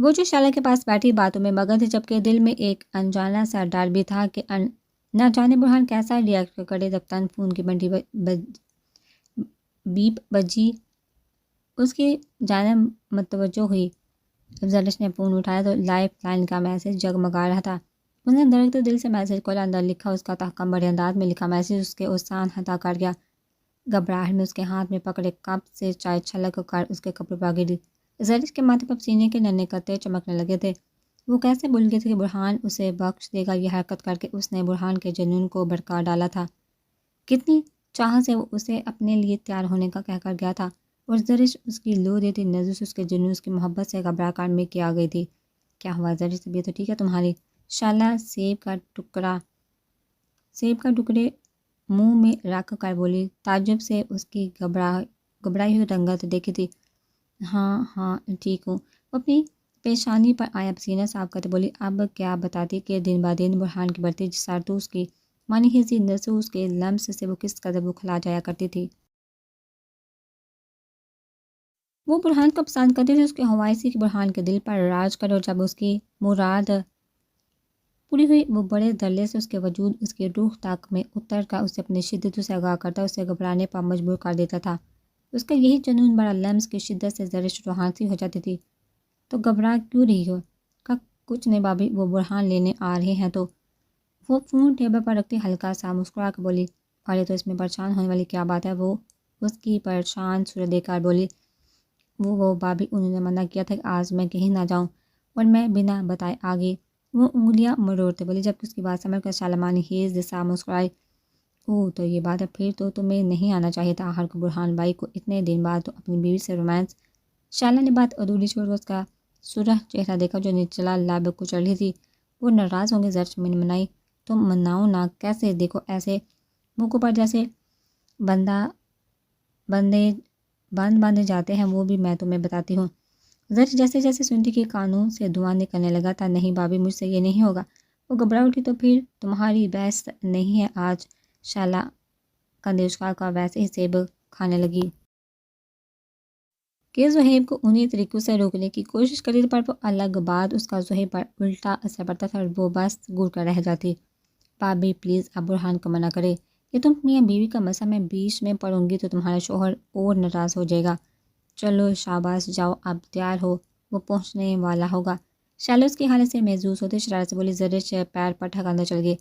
وہ جو شعلہ کے پاس بیٹھی باتوں میں مگن تھی، جبکہ دل میں ایک انجانا سا ڈر بھی تھا کہ نہ جانے برہان کیسا ریئیکٹ کرے۔ جب تن فون کی بنٹی بیپ بجی، اس کی جانب متوجہ ہوئی۔ جب زرش نے فون اٹھایا تو لائف لائن کا میسج جگمگا رہا تھا۔ اس نے دھڑکتے دل سے میسج کھولا، اندر لکھا اس کا تحکم بڑے انداز میں لکھا میسج اس کے اوسان ہتا کر گیا۔ گھبراہٹ میں اس کے ہاتھ میں پکڑے کپ سے چائے چھلک کر اس کے کپڑے پا گری۔ زرش کے ماتھے پر سینے کے ننھے قطرے چمکنے لگے تھے۔ وہ کیسے بھول گئے تھے کہ برہان اسے بخش دے گا۔ یہ حرکت کر کے اس نے برہان کے جنون کو بھڑکا ڈالا تھا۔ کتنی چاہ سے وہ اسے اپنے لیے تیار ہونے کا کہہ کر گیا تھا، اور زرش اس کی لو دیتی نظر سے اس کے جنون، اس کی محبت سے گھبرا کر میں کیا گئی تھی۔ کیا ہوا زرش، طبیعت تو ٹھیک ہے تمہاری؟ شعلہ سیب کا ٹکڑے منہ میں رکھ کر بولی۔ تعجب سے اس کی گھبرائی ہوئی رنگت دیکھی تھی۔ ہاں ٹھیک ہوں۔ وہ اپنی پیشانی پر آیا پسینہ صاف کرتے بولی۔ اب کیا بتاتی کہ دن بہ دن برہان کی بڑھتی جسارت، اس کی مانی ہزی نصوص کے لمس سے وہ کس قدر بکھلا جایا کرتی تھی۔ وہ برہان کو پسند کرتی تھی، اس کی خواہش کہ برہان کے دل پر راج کرے، اور جب اس کی مراد پوری ہوئی وہ بڑے دھڑلے سے اس کے وجود، اس کی روح تک میں اتر کر اسے اپنی شدت سے آگاہ کرتا، اسے گھبرانے پر مجبور کر دیتا تھا۔ اس کا یہی جنون بڑا لمس کی شدت سے زرش روحانی ہو جاتی تھی۔ تو گھبرا کیوں رہی ہو؟ کچھ نہیں بابی، وہ برہان لینے آ رہے ہیں تو۔ وہ فون ٹیبل پر رکھتی ہلکا سا مسکرا کر بولی۔ ارے تو اس میں پریشان ہونے والی کیا بات ہے؟ وہ اس کی پریشان صورت دیکھ کر بولی۔ وہ بابی، انہوں نے منع کیا تھا کہ آج میں کہیں نہ جاؤں، اور میں بنا بتائے آ گئی۔ وہ انگلیاں مروڑتے بولی، جبکہ اس کی بات سمجھ کر شعلہ مانی ہیز جیسا مسکرائی۔ تو یہ بات ہے، پھر تو تمہیں نہیں آنا چاہیے تھا، آخر کو برہان بھائی کو اتنے دن بعد تو اپنی بیوی سے رومانس۔ شعلہ نے بات ادھوری چھوڑ کر اس کا سرخ چہرہ دیکھا جو نچلا لب کچل رہی تھی۔ وہ ناراض ہوں گے؟ زرش منائی۔ تم مناؤ نہ، کیسے؟ دیکھو ایسے منہ پر جیسے باندھے جاتے ہیں، وہ بھی میں تمہیں بتاتی ہوں۔ زرش جیسے جیسے سنتی کہ قانون سے دھواں نکلنے لگا تھا۔ نہیں بابی، مجھ سے یہ نہیں ہوگا۔ وہ گھبرا اٹھی۔ تو پھر تمہاری بحث نہیں ہے آج؟ شعلہ کندھے اچکا کر ویسے ہی سیب کھانے لگی کہ زہیب کو انہی طریقوں سے روکنے کی کوشش کری، پر وہ الگ بات، اس کا زہیب پر الٹا اثر پڑتا تھا، اور وہ بس گڑ کر رہ جاتی۔ بابی پلیز، اب برہان کو منع کرے۔ یہ تم میاں بیوی کا مسئلہ، میں بیچ میں پڑوں گی تو تمہارا شوہر اور ناراض ہو جائے گا۔ چلو شاباش، جاؤ اب تیار ہو، وہ پہنچنے والا ہوگا۔ شعلہ اس کی حالت سے محظوظ ہوتے شرارت سے بولی۔ زرش پیر پر ٹھک اندر چل گئی۔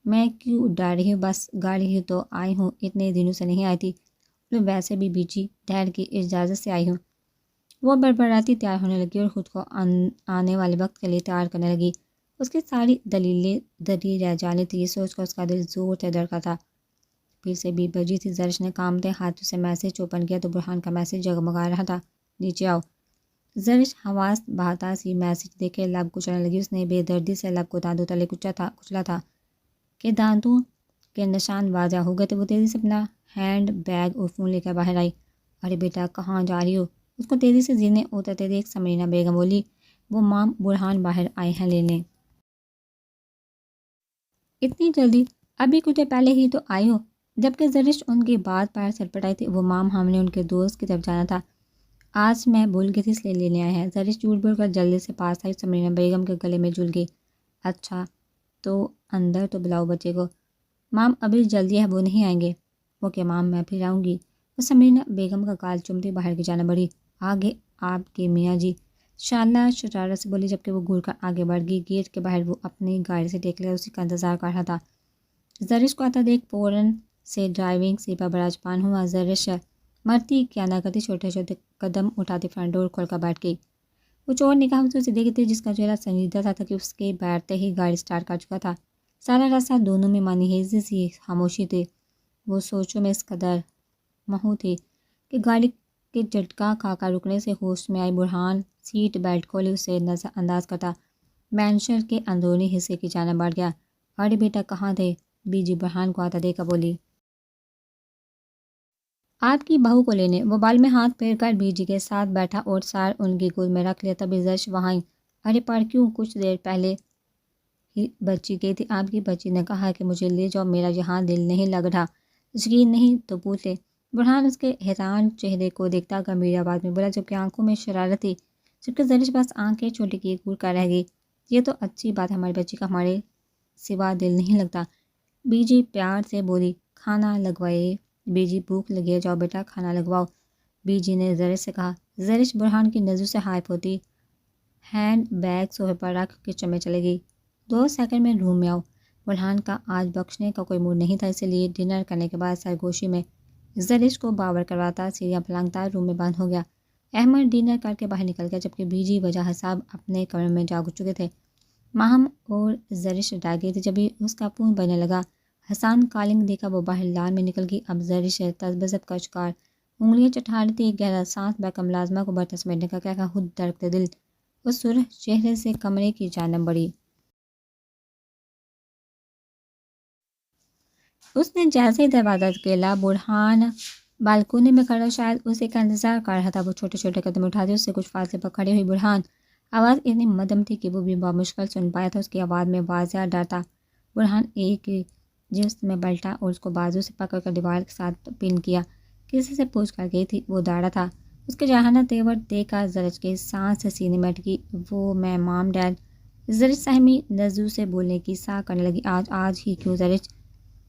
میں کیوں ڈر رہی ہوں؟ بس گاڑی ہی تو آئی ہوں، اتنے دنوں سے نہیں آئی تھی، اور ویسے بھی بیجی ڈیڈ کی اجازت سے آئی ہوں۔ وہ بڑبڑاتی تیار ہونے لگی اور خود کو آنے والے وقت کے لیے تیار کرنے لگی۔ اس کی ساری دلیلیں دری رہ جانے تھی، یہ سوچ کر اس کا دل زور سے دھڑکا تھا۔ پھر سے بیپ بجی تھی۔ زرش نے کامتے ہاتھوں سے میسج اوپن کیا تو برہان کا میسج جگمگا رہا تھا۔ نیچے آؤ۔ زرش حواس بہتا سی میسج دیکھ کے لب کچلنے لگی۔ اس نے بے دردی سے لب کو دانتوں تلے کچلا تھا کہ دانتوں کے نشان واضح ہو گئے تھے۔ وہ تیزی سے اپنا ہینڈ بیگ اور فون لے کر باہر آئی۔ ارے بیٹا، کہاں جا رہی ہو؟ اس کو تیزی سے زینے اترتے دیکھ سمرینہ بیگم بولی۔ وہ مام، برہان باہر آئے ہیں لینے۔ اتنی جلدی؟ ابھی کچھ دیر پہلے ہی تو آئی ہو۔ جبکہ زرش ان کی بات پر سٹپٹائی تھی۔ وہ مام، ہم نے ان کے دوست کی طرف جانا تھا، آج میں بھول گئی تھی اس لیے لینے آئے ہیں۔ زرش جھوٹ بول کر جلدی سے پاس آئی، سمرینہ بیگم کے گلے میں جھول گئی۔ اچھا تو اندر تو بلاؤ بچے کو۔ مام ابھی جلدی ہے، وہ نہیں آئیں گے۔ اوکے مام، میں پھر آؤں گی۔ وہ سمرینہ بیگم کا گال چومتی باہر کی جانب بڑھی۔ آگے آپ کے میاں جی، شعلہ شرارت سے بولی، جبکہ وہ گھور کر آگے بڑھ گئی۔ گیٹ کے باہر وہ اپنی گاڑی سے ٹیک لے اسی کا انتظار کر رہا تھا۔ زرش کو آتا دیکھ فوراً سے ڈرائیونگ سیٹ پر براجمان ہوا۔ زرش مرتی کیا نہ کرتی، چھوٹے چھوٹے قدم اٹھاتی فرنٹ ڈور کھول کر بیٹھ گئی۔ وہ چور نگاہوں سے اسے دیکھتی جس کا چہرہ سنجیدہ تھا کہ اس کے بیٹھتے ہی گاڑی سٹارٹ کر چکا تھا۔ سارا راستہ دونوں میں مانیہیزی سی خاموشی تھی۔ وہ سوچوں میں اس قدر محو تھی کہ گاڑی کے جھٹکا کھا کر رکنے سے ہوش میں آئی۔ برہان سیٹ بیلٹ کھولی اسے نظر انداز کرتا مینشن کے اندرونی حصے کی جانب بڑھ گیا۔ ارے بیٹا، کہاں تھے؟ بیجی برہان کو آتا دیکھ کر بولی۔ آپ کی بہو کو لینے۔ وہ بال میں ہاتھ پھیر کر بیجی کے ساتھ بیٹھا اور سار ان کی گود میں رکھ لیا۔ تبھی زرش وہاں آئی۔ ارے پر کیوں؟ کچھ دیر پہلے ہی بچی گئی تھی، آپ کی بچی نے کہا کہ مجھے لے جاؤ، میرا یہاں دل نہیں لگ رہا۔ یقین نہیں تو پوچھ لے۔ برہان اس کے حیران چہرے کو دیکھتا گمبھیر آواز میں بولا، جبکہ آنکھوں میں شرارت تھی۔ جبکہ زرش بس آنکھیں چھوٹی کی گور کر رہ گئی۔ یہ تو اچھی بات ہے، ہماری بچی کا ہمارے سوا دل نہیں لگتا۔ بی جی پیار سے بولی، کھانا لگوائے بی جی، بھوک لگی ہے، جاؤ بیٹا کھانا لگواؤ، بی جی نے زرش سے کہا۔ زرش برہان کی نظر سے ہائپ ہوتی ہینڈ بیگ صوفے پر رکھ کچن میں چلے گئی۔ 2 سیکنڈ میں روم میں آؤ۔ برہان کا آج بخشنے کا کوئی موڈ نہیں تھا، اس لیے ڈنر کرنے کے بعد سرگوشی میں زرش کو باور کرواتا سیڑھیاں پھلانگتا روم میں بند ہو گیا۔ احمد ڈنر کر کے باہر نکل گیا، جبکہ بی جی وجہ حساب اپنے کمرے میں جاگ چکے تھے۔ ماہم اور زرش ڈر گئی تھی جبھی اس کا فون بجنے لگا۔ حسان کالنگ دیکھا، وہ باہر لان میں نکل گئی۔ اب زرش تذبذب کا شکار، انگلیاں چٹھا رہی تھی، گہرا سانس بیک ملازمہ کو برتن سمیٹنے کا کہا، خود درکتے دل اس سرخ چہرے سے کمرے کی جانب بڑھی۔ اس نے جیسے ہی دروازہ کھولا، برہان بالکونی میں کھڑا شاید اسی کا انتظار کر رہا تھا۔ وہ چھوٹے چھوٹے قدم اٹھاتے اس سے کچھ فاصلے پر کھڑی ہوئی برہان، آواز اتنی مدھم تھی کہ وہ بھی بمشکل سن پایا تھا۔ اس کی آواز میں واضح ڈر تھا۔ برہان ایک جست میں پلٹا اور اس کو بازو سے پکڑ کر دیوار کے ساتھ پن کیا۔ کسی سے پوچھ کر گئی تھی، وہ داڑا تھا۔ اس کے جاہانہ تیور دیکھ کر زرش کے سانس سینے میں اٹکی۔ وہ میں مام ڈیڈ، زرش سہمی نزو سے بولنے کی سا کرنے لگی۔ آج ہی کیوں زرش؟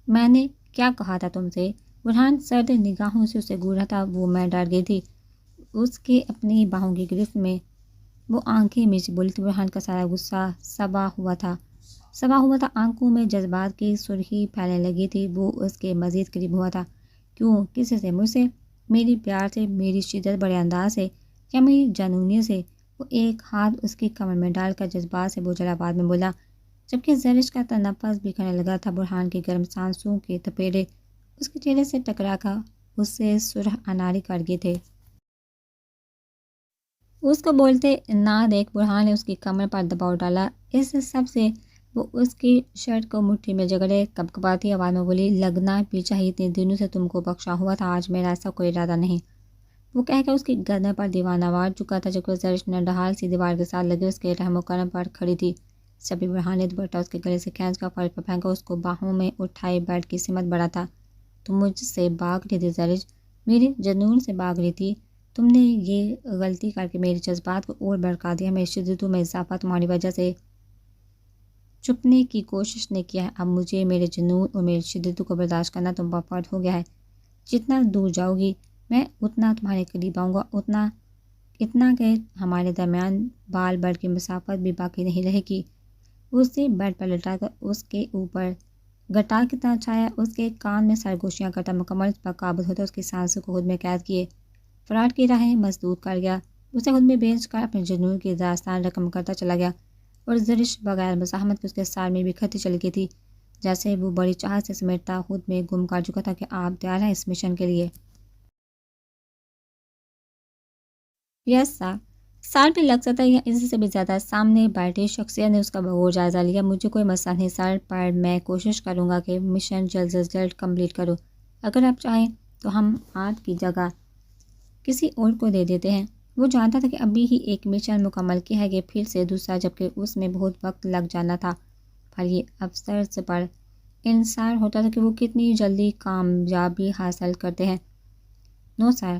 میں نے کیا کہا تھا تم سے؟ برہان سرد نگاہوں سے اسے گھورا تھا۔ وہ میں ڈر گئی تھی۔ اس کے اپنی باہوں کی گرفت میں وہ آنکھیں میچ بولی تھی۔ برہان کا سارا غصہ سبا ہوا تھا، آنکھوں میں جذبات کی سرخی پھیلنے لگی تھی۔ وہ اس کے مزید قریب ہوا تھا۔ کیوں؟ کسی سے؟ مجھ سے؟ میری پیار سے، میری شدت بڑے انداز سے، یا میری جنونیت سے؟ وہ ایک ہاتھ اس کی کمر میں ڈال کر جذبات سے بوجھل آواز میں بولا، جبکہ زرش کا تنفس بکھرنے لگا تھا۔ برہان کے گرم سانسوں کے تپیڑے اس کے چہرے سے ٹکرا کر اسے سرخ اناری کر گئے تھے۔ اس کو بولتے نہ دیکھ، برہان نے اس کی کمر پر دباؤ ڈالا۔ اس سب سے وہ اس کی شرٹ کو مٹھی میں جگڑے کپکپاتی آواز میں بولی، لگنا بھی چاہیے، اتنے دنوں سے تم کو بخشا ہوا تھا، آج میرا ایسا کوئی ارادہ نہیں۔ وہ کہہ کر اس کی گردن پر دیوانہ وار چکا تھا، جبکہ زرش نڈھال سی دیوار کے ساتھ لگے اس کے رحم و کرم پر کھڑی تھی۔ جبھی برہان نے دوپٹہ اس کے گلے سے کھینچ کر فرش پر پھینکا، اس کو باہوں میں اٹھائے بیڈ کی سمت بڑھا تھا۔ تم مجھ سے بھاگ رہی تھی زرش، میرے جنون سے بھاگ رہی تھی۔ تم نے یہ غلطی کر کے میرے جذبات کو اور بھڑکا دیا، میری شدتوں میں اضافہ تمہاری وجہ سے چھپنے کی کوشش نے کیا ہے۔ اب مجھے میرے جنون اور میری شدتوں کو برداشت کرنا تم پر فرض ہو گیا ہے۔ جتنا دور جاؤ گی میں اتنا تمہارے قریب آؤں گا، اتنا کہ ہمارے درمیان بال بڑھ کی مسافت بھی باقی نہیں رہے گی۔ اسے بیڈ پر لٹا کر اس کے اوپر گٹا کی طرح چھایا، اس کے کان میں سرگوشیاں کرتا، مکمل اس پر قابض ہوتا، اس کی سانسوں کو خود میں قید کیے فرار کی راہیں مسدود کر گیا۔ اسے خود میں بھیج کر اپنے جنون کی داستان رقم کرتا چلا گیا، اور زرش بغیر مزاحمت کے اس کے سار میں بکھرتی چلی گئی تھی، جیسے وہ بڑی چاہت سے سمیٹتا خود میں گم کر چکا تھا کہ آپ تیار ہیں اس مشن کے لیے؟ یس سر۔ سر بھی لگ سکتا ہے یا اسی سے بھی زیادہ۔ سامنے بیٹھی شخصیت نے اس کا بغور جائزہ لیا۔ مجھے کوئی مسئلہ نہیں سر، پر میں کوشش کروں گا کہ مشن جلد سے جلد کمپلیٹ کروں۔ اگر آپ چاہیں تو ہم آج کی جگہ کسی اور کو دے دیتے ہیں۔ وہ جانتا تھا کہ ابھی ہی ایک مشن مکمل کیا ہے، یہ پھر سے دوسرا، جبکہ اس میں بہت وقت لگ جانا تھا۔ پر یہ افسر سے پر انحصار ہوتا تھا کہ وہ کتنی جلدی کامیابی حاصل کرتے ہیں۔ نو سر،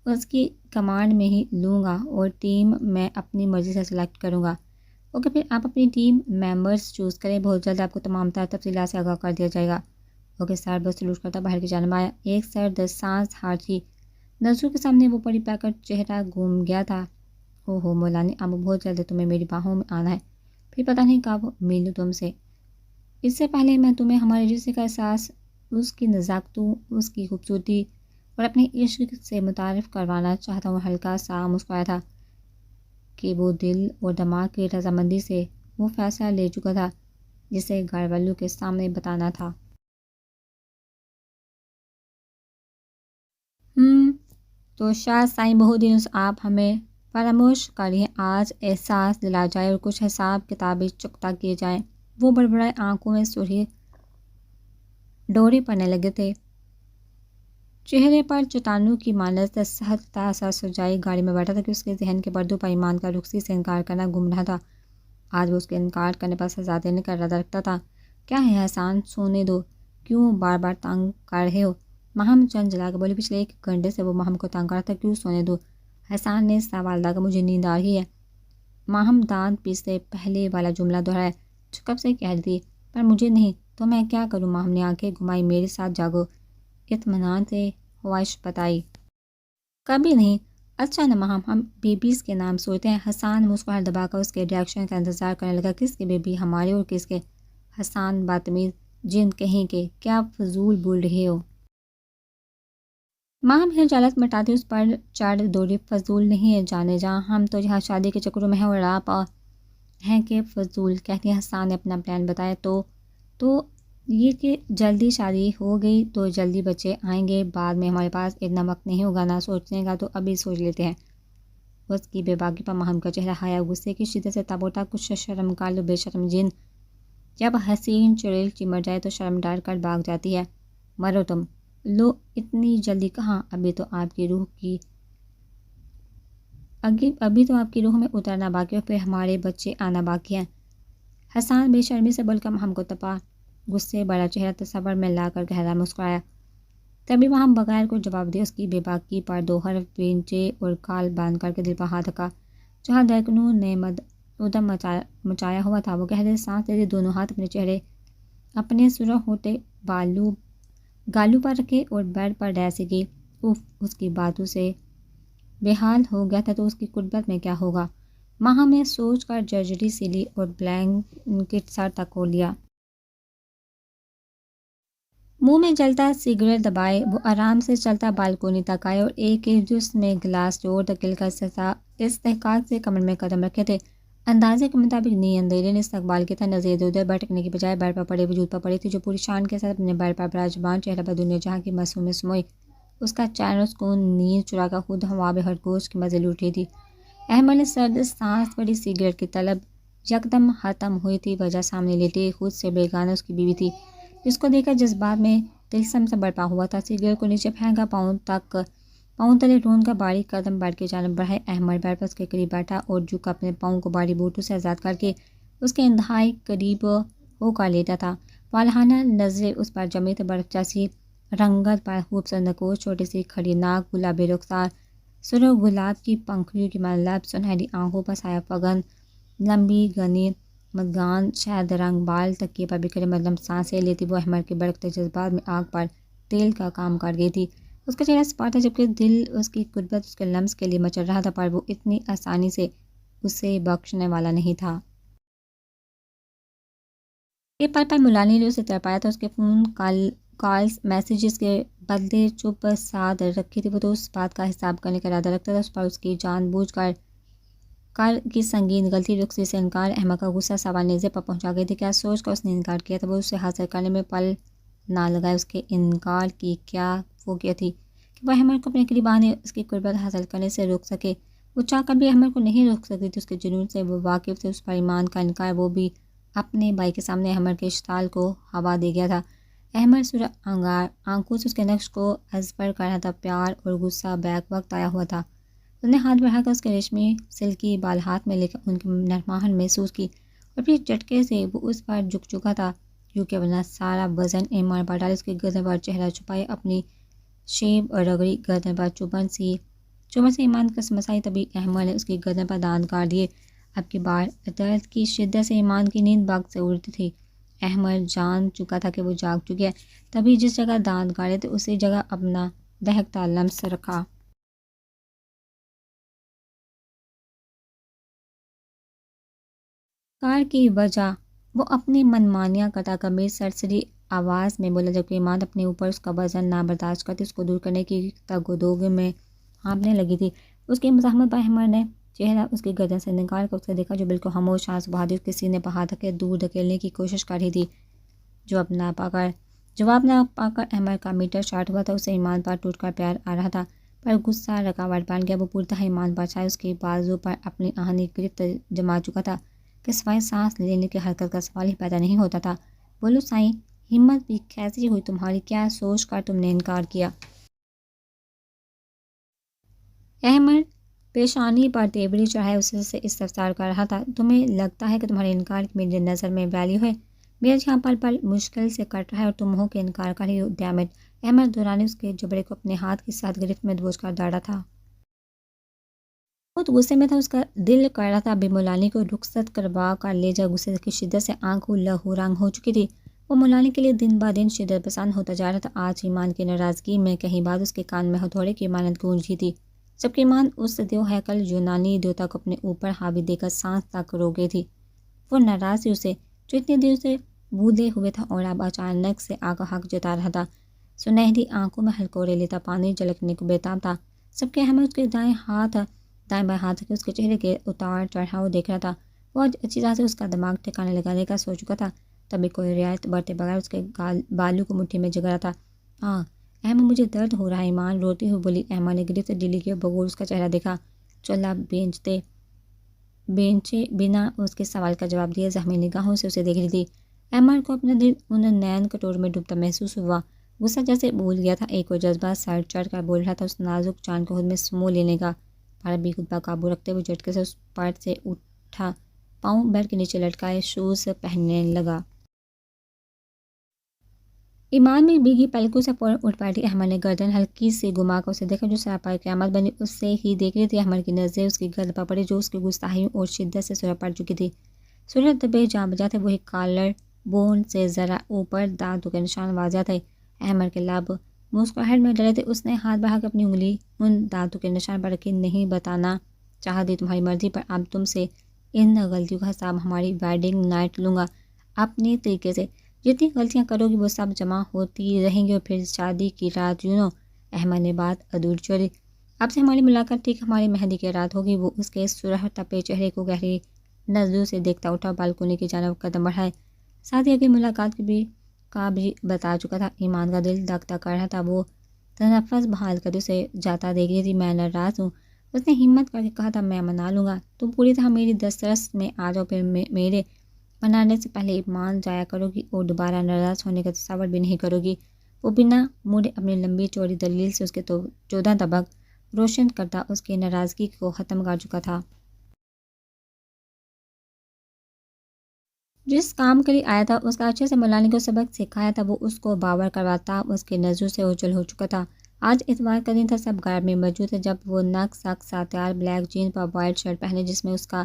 اس کی کمانڈ میں ہی لوں گا اور ٹیم میں اپنی مرضی سے سلیکٹ کروں گا۔ اوکے، پھر آپ اپنی ٹیم میمبرز چوز کریں، بہت جلد آپ کو تمام تر تفصیلات سے آگاہ کر دیا جائے گا۔ اوکے سر، بس سلوٹ کرتا باہر کی جانب آیا۔ ایک سرد سانس ہارتی نظروں کے سامنے وہ پڑی پیکٹ چہرہ گھوم گیا تھا۔ ہو مولانا، اب بہت جلد تمہیں میری باہوں میں آنا ہے، پھر پتہ نہیں کب ملوں تم سے۔ اس سے پہلے میں تمہیں ہمارے رشتے کا احساس، اس کی نزاکتوں، اس کی خوبصورتی اور اپنے عشق سے متعارف کروانا چاہتا ہوں۔ ہلکا سا مسکرایا تھا کہ وہ دل اور دماغ کی رضامندی سے وہ فیصلہ لے چکا تھا جسے گھر والوں کے سامنے بتانا تھا۔ تو شاید سائیں بہت دنوں سے آپ ہمیں فراموش کر رہی ہیں، آج احساس دلا جائے اور کچھ حساب کتابی چکتا کیے جائیں۔ وہ بڑبڑائے، آنکھوں میں سرخی ڈوری پڑنے لگے تھے، چہرے پر چٹانوں کی مانند سخت تاسا سجائی گاڑی میں بیٹھا تھا کہ اس کے ذہن کے پردوں پر ایمان کا رخصتی سے انکار کرنا گم رہا تھا۔ آج وہ اس کے انکار کرنے پر سزا دینے کا ارادہ رکھتا تھا۔ کیا ہے احسان، سونے دو، کیوں بار بار تنگ کر رہے ہو؟ ماہم چند جلا کے بولی، پچھلے 1 گھنٹے سے وہ ماہم کو تنگ کر رہا تھا، کیوں سونے دو؟ حسان نے سوال لگا مجھے نیند آ رہی ہے۔ ماہم دانت پیستے پہلے والا جملہ دہرایا جو کب سے کہہ رہی تھی، پر مجھے نہیں تو میں کیا کروں؟ ماہم نے آنکھیں گھمائی۔ میرے ساتھ جاگو، اطمینان سے خواہش بتائی۔ کبھی نہیں۔ اچھا نا ماہم، ہم بیبیز کے نام سوچتے ہیں۔ حسان مسکراہٹ دبا کر اس کے ریاکشن کا انتظار کرنے لگا۔ کس کے بیبی؟ ہمارے اور کس کے؟ حسان بدتمیز جن کہیں کے، کیا فضول بول رہے ہو؟ ماہم خجالت مٹاتی اس پر چڑھ دوڑی۔ فضول نہیں ہے جانے جہاں، ہم تو یہاں شادی کے چکروں میں ہیں اور آپ ہیں کہ فضول کہتی ہیں۔ حسان نے اپنا پلان بتایا۔ تو یہ کہ جلدی شادی ہو گئی تو جلدی بچے آئیں گے، بعد میں ہمارے پاس اتنا وقت نہیں ہوگا نا سوچنے کا، تو ابھی سوچ لیتے ہیں۔ اس کی بے باکی پر ماہم کا چہرہ حیا غصے کی شدت سے تب اٹھا۔ کچھ شرم کر لو بے شرم جن، جب حسین چڑیل چمٹ جائے تو شرم ڈر کر بھاگ جاتی ہے۔ مرو تم۔ لو اتنی جلدی کہاں، ابھی تو آپ کی روح میں اترنا باقی ہے، پھر ہمارے بچے آنا باقی ہیں۔ حسان بے شرمی سے بول کر ماہم کو تپا۔ غصے بڑا چہرہ تصور میں لا کر گہرا مسکرایا۔ تبھی وہاں بغیر کو جواب دے اس کی بے باکی پر دو حرف بینچے اور کال بند کر کے دل پر ہاتھ رکھا جہاں درکنوں نے ادم مچایا ہوا تھا۔ وہ گہرے سانس لیتے دونوں ہاتھ اپنے چہرے اپنے سرخ ہوتے گالوں پر رکھے اور بیڈ پر ڈیسے گی۔ اس کی باتوں سے بے حال ہو گیا تھا تو اس کی قربت میں کیا ہوگا؟ ماہم نے سوچ کر جرجری سی لی اور بلینکٹ سر تک کھول لیا۔ منہ میں جلتا سگریٹ دبائے وہ آرام سے چلتا بالکونی تک آئے اور ایک جس میں گلاس ڈور دھکیل کر استحقاق سے کمر میں قدم رکھے تھے۔ اندازے کے مطابق نیند اندھیرے نے استقبال کیا تھا۔ نظر ادھر ادھر بھٹکنے کی بجائے بیڈ پر پڑے وجود پر پڑی تھی جو پوری شان کے ساتھ اپنے بیڈ پر براجمان چہرہ پر دنیا جہاں کی معصومی سموئی اس کا چین اور سکون نیند چرا کر خود خواب خرگوش کے مزے لوٹ رہی تھی۔ احمد نے سرد سانس بڑی سگریٹ کی طلب یکدم ختم ہوئی تھی۔ وجہ سامنے لیٹی خود سے بیگانہ اس کی بیوی تھی جس کو دیکھ کر جذبات میں تلسم سے برپا ہوا تھا۔ سگریٹ کو نیچے پھینکا، پاؤں تلے ڈھونڈ کر باریک قدم بیڈ کی جانب بڑھائے۔ احمد بیڈ پر اس کے قریب بیٹھا اور جھک کر اپنے پاؤں کو بھاری بوٹوں سے آزاد کر کے اس کے انتہائی قریب ہو کر لیٹا تھا۔ والہانہ نظریں اس پر جمی تھیں، برف جیسی رنگت پر خوبصورت نکوش، چھوٹی سی کھڑی ناک، گلابی رخسار، سرخ گلاب کی پنکھڑیوں کی ملب، سنہری آنکھوں پر سایہ فگن، لمبی گھنی مدغان شہد رنگ بال، تکیے پر بکھرے مدھم سانسیں لیتی وہ احمد کے بڑکتے جذبات میں آگ پر تیل کا کام کر گئی تھی۔ اس کا چہرہ سپاٹ تھا جبکہ دل اس کی قربت اس کے لمس کے لیے مچل رہا تھا، پر وہ اتنی آسانی سے اسے بخشنے والا نہیں تھا۔ یہ پل پل ملالنے نے اسے تڑپایا تھا۔ اس کے فون کالز میسیجز کے بدلے چپ سادھ رکھی تھی وہ تو اس بات کا حساب کرنے کا ارادہ رکھتا تھا اس پر اس کی جان بوجھ کر کی سنگین غلطی رخصتی سے انکار۔ احمد کا غصہ سوا نیزے پر پہنچا گئی تھی۔ کیا سوچ کر اس نے انکار کیا تھا؟ وہ اسے حاصل کرنے میں پل نہ لگائے۔ اس کے انکار کی کیا فوقیت تھی کہ وہ احمد کو اپنے قریب آنے اس کی قربت حاصل کرنے سے روک سکے؟ وہ چاہ کر بھی احمد کو نہیں روک سکتی تھی۔ اس کے جنون سے وہ واقف تھے، اس پر ایمان کا انکار وہ بھی اپنے بھائی کے سامنے احمد کے اشتعال کو ہوا دے گیا تھا۔ احمد سرخ آنکھوں سے اس کے نقش کو ازبر کر رہا تھا۔ پیار اور غصہ بیک وقت آیا ہوا تھا۔ اس نے ہاتھ بڑھا کر اس کے ریشمی سلکی بال ہاتھ میں لے کر ان کی نرماہٹ محسوس کی اور پھر جھٹکے سے وہ اس پر جھک چکا تھا کیونکہ ورنہ سارا وزن ایمان پر ڈالے اس کی گردن پر چہرہ چھپائے اپنی شیب اور رگڑی گردن پر چوبن سے ایمان کا مسائی۔ تبھی احمد نے اس کی گردن پر دانت گاڑ دیے۔ اب کی بار درد کی شدت سے ایمان کی نیند بھاگ سے اڑتی تھی۔ احمد جان چکا تھا کہ وہ جاگ چکی ہے، تبھی جس جگہ دانت گاڑے تھے اسی جگہ اپنا دہکتا لمس رکھا۔ کار کی وجہ وہ اپنی منمانیاں کرتا گمبھیر سرسری آواز میں بولا جبکہ ایمان اپنے اوپر اس کا وزن نہ برداشت کرتی اس کو دور کرنے کی تگ و دوگ میں ہانپنے لگی تھی۔ اس کی مزاحمت پر احمد نے چہرہ اس کی گردن سے نکال کر اسے دیکھا جو بالکل خاموش آنسو بہاتی اس کے سینے پر ہاتھ رکھے دور دھکیلنے کی کوشش کر رہی تھی۔ جواب نہ پا کر احمد کا میٹر شارٹ ہوا تھا۔ اسے ایمان پر ٹوٹ کر پیار آ رہا تھا پر غصہ رکاوٹ بن گیا۔ وہ پوری طرح ایمان پر چھائے اس کے بازو پر اپنی آہنی گرفت جما چکا تھا کہ سوائے سانس لینے کی حرکت کا سوال ہی پیدا نہیں ہوتا تھا۔ بولو سائیں، ہمت بھی کیسی ہوئی تمہاری؟ کیا سوچ کر تم نے انکار کیا؟ احمد پیشانی پر تیوری چڑھائے اسے سے استفسار کر رہا تھا۔ تمہیں لگتا ہے کہ تمہارے انکار کی میری نظر میں ویلیو ہے؟ میرا یہاں پل پل مشکل سے کٹ رہا ہے اور تم ہو کہ انکار کر رہی ہو؟ ڈیمٹ! احمد دورانی اس کے جبڑے کو اپنے ہاتھ کی سخت گرفت میں دبوچ کر داڑا تھا۔ بہت غصے میں تھا، اس کا دل کر رہا تھا ابھی مولانی کو رخصت کروا کر لے جائے۔ غصے کی شدت سے آنکھوں لہو رنگ ہو چکی تھی۔ وہ مولانی کے لیے دن بہ دن شدت پسند ہوتا جا رہا تھا۔ آج ایمان کی ناراضگی میں کہیں بعد اس کے کان میں ہتھوڑے کی مانند گونجی تھی، جبکہ ایمان اس دیو ہیکل یونانی دیوتا کو اپنے اوپر حاوی دے کر سانس تک رو گئی تھی۔ وہ ناراض تھی اسے، جو اتنے دیر سے بودے ہوئے تھا اور اب اچانک سے آ کر حق جتا رہا تھا۔ سنہری آنکھوں میں ہلکورے لیتا پانی جھلکنے کو بےتاب تھا۔ سب کے احمد اس کے دائیں بائیں ہاتھ کے اس کے چہرے کے اتار چڑھاؤ دیکھ رہا تھا۔ وہ آج اچھی طرح سے اس کا دماغ ٹھکانے لگانے کا سوچ چکا تھا، تبھی کوئی رعایت برتے بغیر اس کے بالوں کو مٹھی میں جگڑا تھا۔ احمد مجھے درد ہو رہا ہے، ایمان روتی ہوئی بولی۔ احمد نے گرفت دلی کے بغور اس کا چہرہ دیکھا، چولہا بینچے بنا اس کے سوال کا جواب دیے زخمی نگاہوں سے اسے دیکھ رہی تھی۔ احمد کو اپنا دل ان نین کٹور میں ڈوبتا محسوس ہوا۔ غصہ جیسے بھول گیا تھا، ایک اور جذبہ سر چڑھ کر بول رہا تھا، اس نازک جان کو خود میں سمو لینے کا۔ پر بھی خود پر قابو رکھتے ہوئے جھٹکے سے اس پٹ سے اٹھا، پاؤں بیڈ کے نیچے لٹکائے شوز پہننے لگا۔ ایمان میں بھیگی پلکوں سے فوراً اٹھ بیٹھی۔ احمد نے گردن ہلکی سے گھما کر اسے دیکھا، جو سراپا قیامت بنی اسے ہی دیکھ رہی تھی۔ احمد کی نظریں اس کی گرد پر پڑی، جو اس کی گستاخیوں اور شدت سے سرخ پڑ چکی تھی۔ صورت بے جان بجا تھے، وہی کالر بون سے ذرا اوپر دانتوں کے نشان واضح تھے۔ احمد کے لب مسکراہٹ میں ڈلے تھے۔ اس نے ہاتھ بڑھا کر اپنی انگلی ان دانتوں کے نشان پر رکھی۔ نہیں بتانا چاہتی تمہاری مرضی، پر اب تم سے ان غلطیوں کا حساب ہماری ویڈنگ نائٹ لوں گا، اپنے طریقے سے۔ جتنی غلطیاں کرو گی وہ سب جمع ہوتی رہیں گی اور پھر شادی کی رات احمد نے بات ادھوری چھوڑی۔ اب سے ہماری ملاقات ٹھیک ہماری مہندی کی رات ہوگی۔ وہ اس کے سرخ تپے چہرے کو گہری نظروں سے دیکھتا اٹھا، بالکونی کی جانب قدم بڑھائے۔ ساتھ ہی اگلی ملاقات کا بھی بتا چکا تھا۔ ایمان کا دل دھک دھک کر رہا تھا، وہ تنفس بحال کر اسے جاتا دیکھ رہی تھی۔ میں ناراض ہوں، اس نے ہمت کر کے کہا تھا، میں منا لوں گا، تم پوری طرح میری دسترس میں آ جاؤ، پھر میرے منانے سے پہلے ایمان جایا کرو گی اور دوبارہ ناراض ہونے کا تصور بھی نہیں کرو گی۔ وہ بنا مڑے اپنی لمبی چوڑی دلیل سے اس کے 14 طبق روشن کرتا اس کی ناراضگی کو ختم کر چکا تھا۔ جس کام کے لیے آیا تھا اس کا اچھے سے مولانی کو سبق سکھایا تھا، وہ اس کو باور کرواتا اس کی نظروں سے اوجھل ہو چکا تھا۔ آج اتوار کا دن تھا، سب گھر میں موجود تھے۔ جب وہ نک سک ساتیار بلیک جین پر وائٹ شرٹ پہنے، جس میں اس کا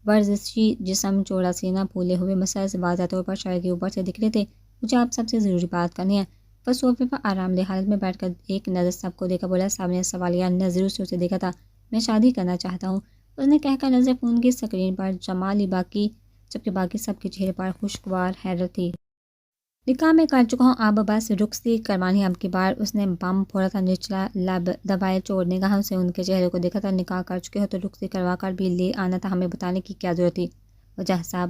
ورزشی جسم، چوڑا سینہ، پھولے ہوئے مسلس واضح طور پر شرٹ کے اوپر سے دکھ رہے تھے۔ مجھے آپ سب سے ضروری بات کرنی ہے۔ وہ صوفے پر آرام دہ حالت میں بیٹھ کر ایک نظر سب کو دیکھا، بولا۔ سب نے سوالیہ نظروں سے اسے دیکھا تھا۔ میں شادی کرنا چاہتا ہوں، اس نے کہہ کر نظر فون کی سکرین پر جما لی، جبکہ باقی سب کے چہرے پر خوشگوار حیرت تھی۔ نکاح میں کر چکا ہوں، اب بس رخصتی کروانی ہے اب کی بار۔ اس نے بم پھوڑا تھا، نچلا لب دبائے چور نگاہوں سے ان کے چہرے کو دیکھا تھا۔ نکاح کر چکے ہو تو رخصتی کروا کر بھی لے آنا تھا، ہمیں بتانے کی کیا ضرورت تھی؟ وجہ صاحب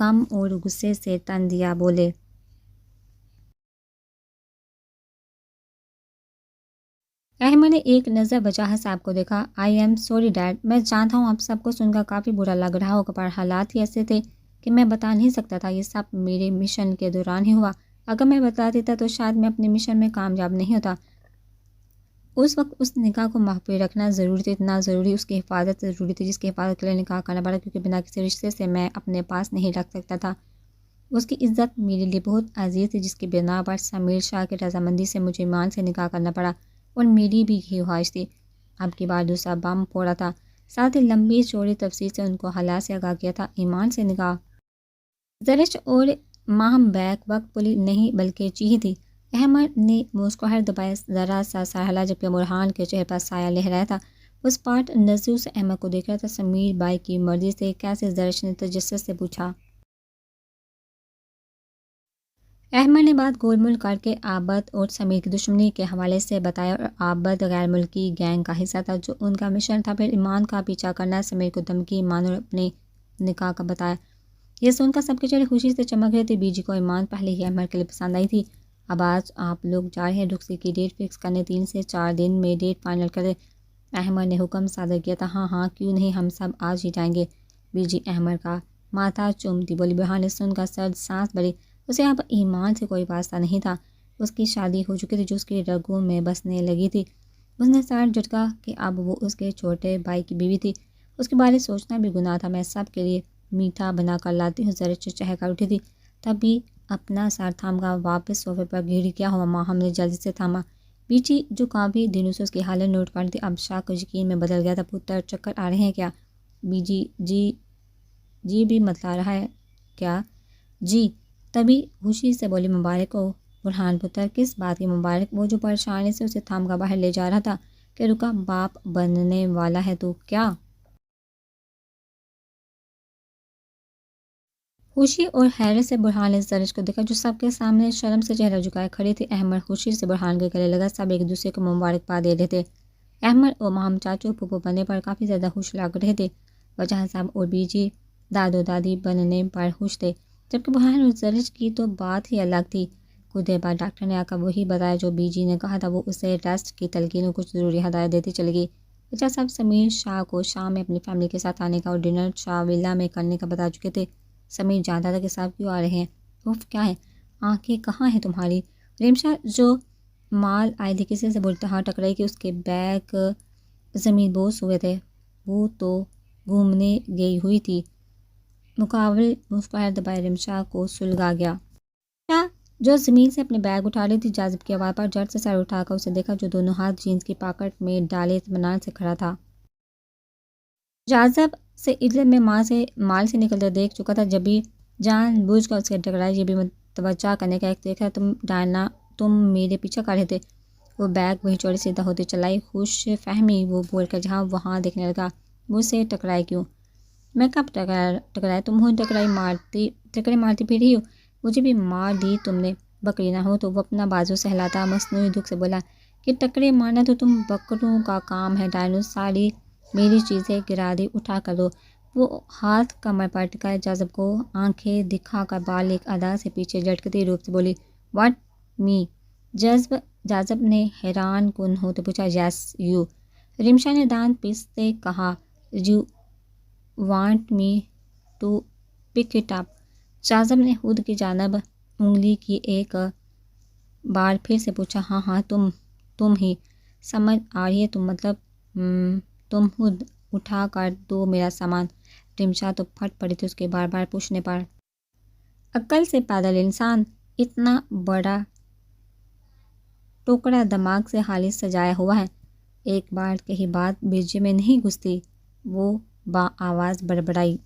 غم اور غصے سے تن دیا بولے۔ احمد نے ایک نظر وجاہت صاحب کو دیکھا۔ آئی ایم سوری ڈیڈ، میں جانتا ہوں آپ سب کو سن کر کافی برا لگ رہا ہوگا، پر حالات ہی ایسے تھے کہ میں بتا نہیں سکتا تھا۔ یہ سب میرے مشن کے دوران ہی ہوا، اگر میں بتا دیتا تو شاید میں اپنے مشن میں کامیاب نہیں ہوتا۔ اس وقت اس نکاح کو محفوظ رکھنا ضروری تھا، اتنا ضروری اس کی حفاظت ضروری تھی، جس کی حفاظت کے لیے نکاح کرنا پڑا، کیونکہ بنا کسی رشتے سے میں اپنے پاس نہیں رکھ سکتا تھا۔ اس کی عزت میرے لیے بہت عزیز تھی، جس کی بنا پر سمیر شاہ کی رضامندی سے مجھے ایمان سے نکاح کرنا پڑا، اور میری بھی یہی خواہش تھی۔ اب کی بار دوسرا بم پھوڑا تھا، ساتھ ہی لمبی چوڑی تفصیل سے ان کو حالات سے آگاہ کیا تھا۔ ایمان سے نکاح زرش اور ماہم بیک وقت پلی نہیں بلکہ چیخی تھی۔ احمد نے مسکراہٹ دبائے ذرا سا سر ہلا، جبکہ مرحان کے چہرے پر سایہ لہرایا تھا۔ اس پاٹ نظروں سے احمد کو دیکھ رہا تھا۔ سمیر بھائی کی مرضی سے کیسے؟ زرش نے تجسس سے پوچھا۔ احمد نے بات گول مول کر کے عابد اور سمیر کی دشمنی کے حوالے سے بتایا، اور عابد غیر ملکی گینگ کا حصہ تھا جو ان کا مشن تھا، پھر ایمان کا پیچھا کرنا، سمیر کو دھمکی، ایمان اور اپنے نکاح کا بتایا۔ یہ سن کر سب کے چہرے خوشی سے چمک رہے تھے۔ بی جی کو ایمان پہلے ہی احمد کے لیے پسند آئی تھی۔ اب آج آپ لوگ جا رہے ہیں رخصتی کی ڈیٹ فکس کرنے، 3 سے 4 دن میں ڈیٹ فائنل کریں۔ احمد نے حکم صادر کیا تھا۔ ہاں ہاں کیوں نہیں، ہم سب آج ہی جائیں گے۔ بی جی احمد کا ماتھا چومتی بولی۔ برہان نے سن کر سرد سانس بھری، اسے اب ایمان سے کوئی واسطہ نہیں تھا، اس کی شادی ہو چکی تھی جو اس کی رگوں میں بسنے لگی تھی۔ اس نے سر جھٹکا کہ اب وہ اس کے چھوٹے بھائی کی بیوی تھی، اس کے بارے سوچنا بھی گناہ تھا۔ میں سب کے لیے میٹھا بنا کر لاتی ہوں۔ زرش چہک کر اٹھی تھی، تبھی اپنا سر تھام کر واپس صوفے پر گھڑی۔ کیا ہوا ماں؟ ہم نے جلدی سے تھاما۔ بیچی جو کافی دنوں سے اس کی حالت نوٹ کر تھی اب شاک کو یقین میں بدل گیا تھا۔ پتر چکر آ رہے ہیں کیا؟ بیجی جی بھی متلا رہا ہے کیا؟ جی تبھی خوشی سے بولی مبارک ہو برہان پتر، کس بات کی مبارک؟ وہ جو پریشانی سے اسے تھام کر باہر لے جا رہا تھا کہ رکا، باپ بننے والا ہے تو کیا؟ خوشی اور حیرت سے برہان نے زرش کو دیکھا جو سب کے سامنے شرم سے چہرہ جھکائے کھڑی تھی۔ احمد خوشی سے برہان کے گلے لگا، سب ایک دوسرے کو مبارکباد دے رہے تھے۔ احمد اور مام چاچو پھوپھو بننے پر کافی زیادہ خوش لگ رہے تھے، وجہ صاحب اور بیجی دادو دادی بننے پر خوش تھے، جبکہ برہان اور زرش کی تو بات ہی الگ تھی۔ کچھ دیر بعد ڈاکٹر نے آ کر وہی بتایا جو بیجی نے کہا تھا۔ وہ اسے ریسٹ کی تلقین اور کچھ ضروری ہدایت دیتی چلی گئی۔ وجہ صاحب سمیر شاہ کو شام میں اپنی فیملی کے ساتھ آنے کا اور ڈنر شاہ ولا میں کرنے کا بتا چکے تھے۔ سمیر جانتا تھا کہ صاحب کیوں آ رہے ہیں۔ اف کیا ہے، آنکھیں کہاں ہیں تمہاری؟ ریمشا جو مال آئی تھی کسی سے بولتے ہاں ٹکرائی کہ اس کے بیگ زمین بوس ہوئے تھے، وہ تو گھومنے گئی ہوئی تھی۔ مقابل مسکراہٹ دبائے ریمشا کو سلگا گیا۔ ریمشا جو زمین سے اپنے بیگ اٹھا رہی تھی جاذب کی آواز پر جھٹ سے سر اٹھا کر اسے دیکھا جو دونوں ہاتھ جینس کی پاکٹ میں ڈالے اطمینان سے کھڑا تھا۔ جاذب سے عزت میں مال سے نکلتے دیکھ چکا تھا، جب بھی جان بوجھ کر اس کے ٹکرائی یہ بھی متوجہ کرنے کا ایک طریقہ تم ڈائنا تم میرے پیچھے کر رہے تھے۔ وہ بیگ وہی چوڑی سیدھا ہوتے چلائی خوش فہمی وہ بول کر جہاں وہاں دیکھنے لگا۔ مجھ سے ٹکرائی کیوں؟ میں کب ٹکرایا؟ تم ہو ٹکرے مارتی پھر رہی ہو، مجھے بھی مار دی تم نے، بکری نہ ہو تو۔ وہ اپنا بازو سہلاتا مصنوعی دکھ سے بولا کہ ٹکرے مارنا تو تم بکروں کا کام ہے، ڈائنو ساری میری چیزیں گرا دی، اٹھا کر دو۔ وہ ہاتھ کمر پر ٹکائے جاذب کو آنکھیں دکھا کر بالغ ادا سے پیچھے جھٹکتی روپ سے بولی واٹ می؟ جاذب نے حیران کن ہوتے پوچھا یس یو۔ ریمشا نے دانت پیستے کہا you want me to pick it up? Jazib نے خود کی جانب انگلی کی ایک بار پھر سے پوچھا ہاں ہاں تم ہی، سمجھ آ رہی ہے تم مطلب تم خود اٹھا کر دو میرا سامان۔ ریمشا تو پھٹ پڑی تھی اس کے بار بار پوچھنے پر۔ عقل سے پیدل انسان، اتنا بڑا ٹکڑا دماغ سے خالی سجایا ہوا ہے، ایک بار کہی بات بھیجے میں نہیں گھستی۔ وہ با آواز بڑبڑائی